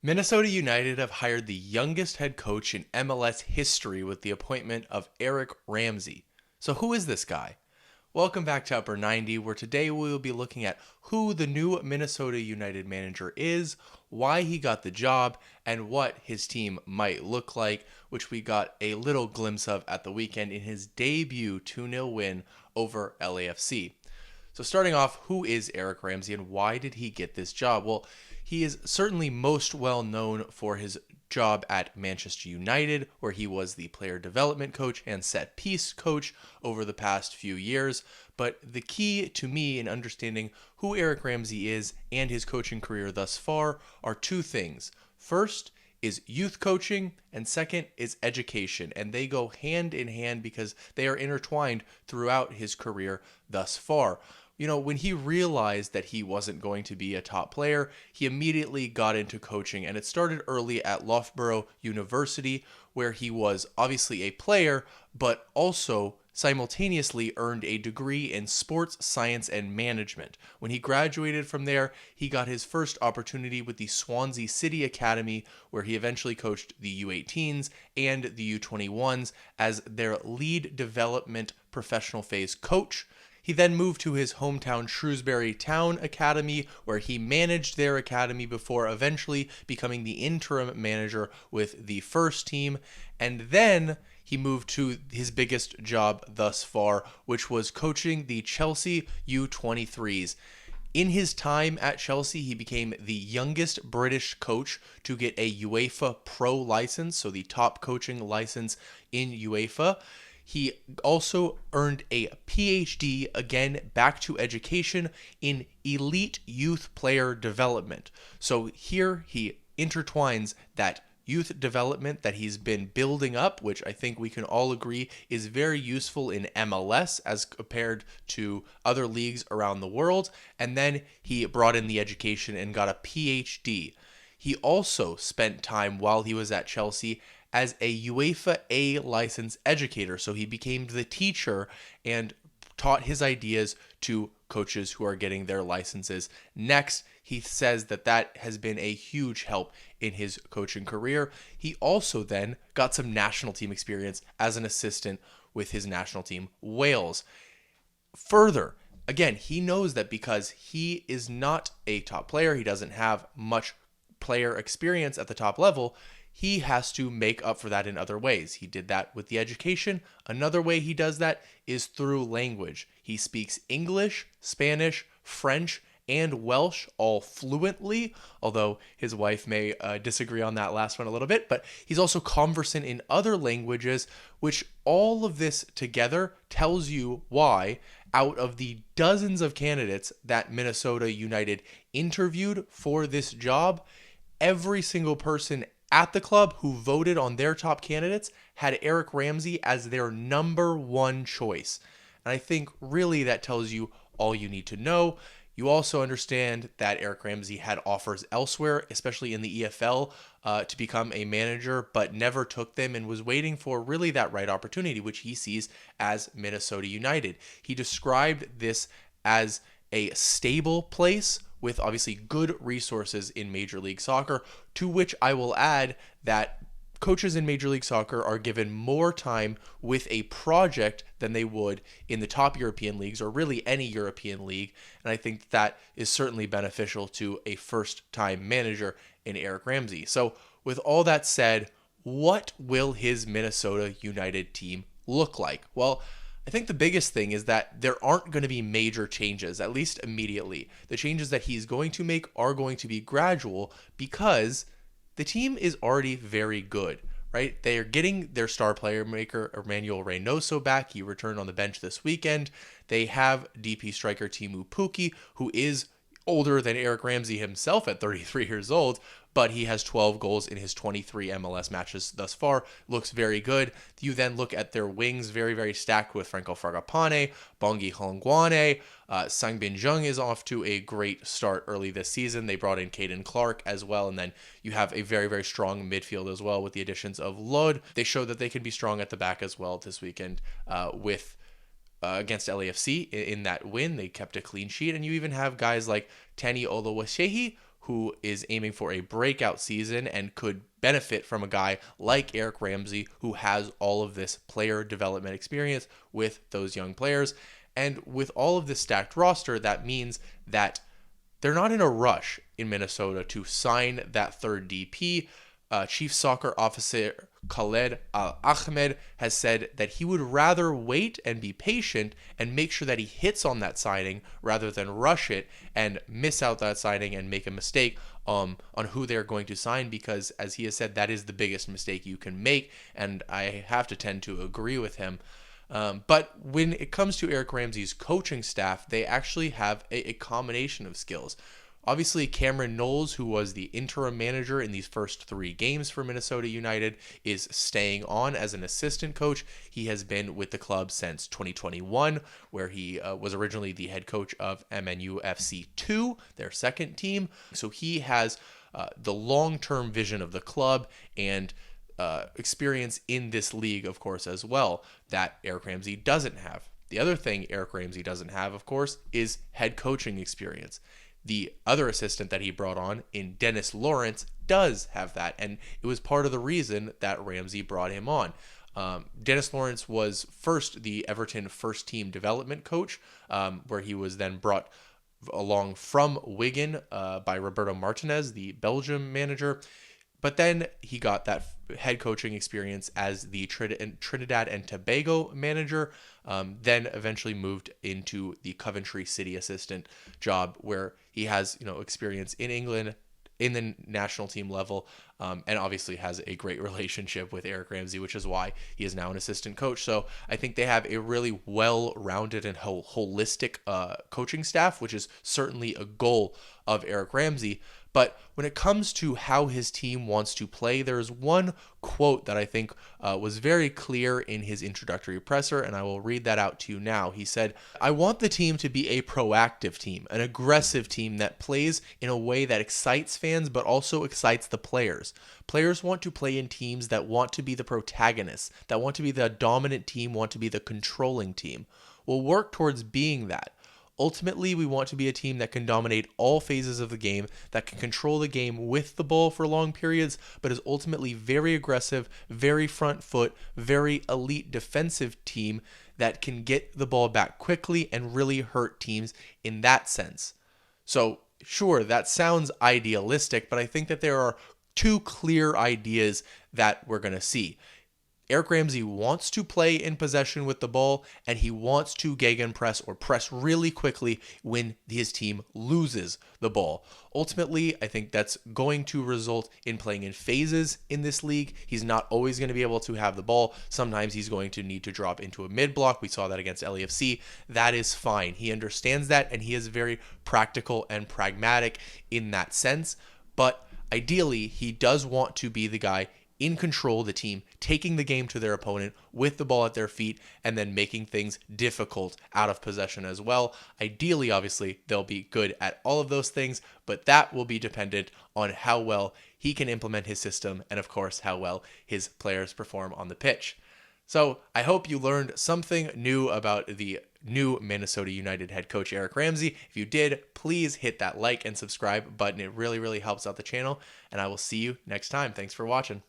Minnesota United have hired the youngest head coach in MLS history with the appointment of Eric Ramsay. So, who is this guy? Welcome back to Upper 90, where today we will be looking at who the new Minnesota United manager is, why he got the job, and what his team might look like, which we got a little glimpse of at the weekend in his debut 2-0 win over LAFC. So starting off, who is Eric Ramsay and why did he get this job? Well, he is certainly most well known for his job at Manchester United, where he was the player development coach and set piece coach over the past few years. But the key to me in understanding who Eric Ramsay is and his coaching career thus far are two things. First is youth coaching, and second is education. And they go hand in hand because they are intertwined throughout his career thus far. When he realized that he wasn't going to be a top player, he immediately got into coaching, and it started early at Loughborough University, where he was obviously a player, but also simultaneously earned a degree in sports science and management. When he graduated from there, he got his first opportunity with the Swansea City Academy, where he eventually coached the U18s and the U21s as their lead development professional phase coach. He then moved to his hometown Shrewsbury Town Academy, where he managed their academy before eventually becoming the interim manager with the first team. And then he moved to his biggest job thus far, which was coaching the Chelsea U23s. In his time at Chelsea, he became the youngest British coach to get a UEFA Pro license, so the top coaching license in UEFA. He also earned a PhD, again, back to education in elite youth player development. So here he intertwines that youth development that he's been building up, which I think we can all agree is very useful in MLS as compared to other leagues around the world. And then he brought in the education and got a PhD. He also spent time while he was at Chelsea as a UEFA A license educator. So he became the teacher and taught his ideas to coaches who are getting their licenses next. He says that has been a huge help in his coaching career. He also then got some national team experience as an assistant with his national team, Wales. Further, again, he knows that because he is not a top player, he doesn't have much player experience at the top level, he has to make up for that in other ways. He did that with the education. Another way he does that is through language. He speaks English, Spanish, French, and Welsh all fluently, although his wife may disagree on that last one a little bit, but he's also conversant in other languages, which all of this together tells you why, out of the dozens of candidates that Minnesota United interviewed for this job, every single person at the club who voted on their top candidates had Eric Ramsay as their number one choice. And I think really that tells you all you need to know. You also understand that Eric Ramsay had offers elsewhere, especially in the EFL, to become a manager, but never took them and was waiting for really that right opportunity, which he sees as Minnesota United. He described this as a stable place with obviously good resources in Major League Soccer, to which I will add that coaches in Major League Soccer are given more time with a project than they would in the top European leagues or really any European league. And I think that is certainly beneficial to a first-time manager in Eric Ramsay. So with all that said, what will his Minnesota United team look like? Well, I think the biggest thing is that there aren't going to be major changes, at least immediately. The changes that he's going to make are going to be gradual because the team is already very good, right? They are getting their star player maker, Emmanuel Reynoso, back. He returned on the bench this weekend. They have DP striker Teemu Pukki, who is older than Eric Ramsay himself at 33 years old, but he has 12 goals in his 23 MLS matches thus far. Looks very good. You then look at their wings, very, very stacked with Franco Fragapane, Bongi Holongwane. Sang Bin Jung is off to a great start early this season. They brought in Caden Clark as well, and then you have a very, very strong midfield as well with the additions of Lod. They showed that they can be strong at the back as well this weekend with against LAFC in that win. They kept a clean sheet, and you even have guys like Tani Oluwaseyi, who is aiming for a breakout season and could benefit from a guy like Eric Ramsay, who has all of this player development experience with those young players. And with all of this stacked roster, that means that they're not in a rush in Minnesota to sign that third DP. Chief Soccer Officer Khaled Al-Ahmed has said that he would rather wait and be patient and make sure that he hits on that signing rather than rush it and miss out that signing and make a mistake on who they're going to sign, because, as he has said, that is the biggest mistake you can make, and I have to tend to agree with him. But when it comes to Eric Ramsay's coaching staff, they actually have a combination of skills. Obviously, Cameron Knowles, who was the interim manager in these first 3 games for Minnesota United, is staying on as an assistant coach. He has been with the club since 2021, where he was originally the head coach of MNUFC 2, their second team. So he has the long-term vision of the club and experience in this league, of course, as well, that Eric Ramsay doesn't have. The other thing Eric Ramsay doesn't have, of course, is head coaching experience. The other assistant that he brought on in Dennis Lawrence does have that, and it was part of the reason that Ramsay brought him on. Dennis Lawrence was first the Everton first team development coach, where he was then brought along from Wigan by Roberto Martinez, the Belgium manager. But then he got that head coaching experience as the Trinidad and Tobago manager, then eventually moved into the Coventry City assistant job, where he has experience in England, in the national team level, and obviously has a great relationship with Eric Ramsay, which is why he is now an assistant coach. So I think they have a really well-rounded and holistic coaching staff, which is certainly a goal of Eric Ramsay. But when it comes to how his team wants to play, there's one quote that I think was very clear in his introductory presser, and I will read that out to you now. He said, "I want the team to be a proactive team, an aggressive team that plays in a way that excites fans but also excites the players. Players want to play in teams that want to be the protagonists, that want to be the dominant team, want to be the controlling team. We'll work towards being that. Ultimately, we want to be a team that can dominate all phases of the game, that can control the game with the ball for long periods, but is ultimately very aggressive, very front foot, very elite defensive team that can get the ball back quickly and really hurt teams in that sense." So, sure, that sounds idealistic, but I think that there are 2 clear ideas that we're going to see. Eric Ramsay wants to play in possession with the ball, and he wants to gegenpress or press really quickly when his team loses the ball. Ultimately, I think that's going to result in playing in phases in this league. He's not always going to be able to have the ball. Sometimes he's going to need to drop into a mid-block. We saw that against LAFC. That is fine. He understands that, and he is very practical and pragmatic in that sense. But ideally, he does want to be the guy in control of the team, taking the game to their opponent with the ball at their feet, and then making things difficult out of possession as well. Ideally, obviously, they'll be good at all of those things, but that will be dependent on how well he can implement his system and, of course, how well his players perform on the pitch. So I hope you learned something new about the new Minnesota United head coach Eric Ramsay. If you did, please hit that like and subscribe button. It really, really helps out the channel, and I will see you next time. Thanks for watching.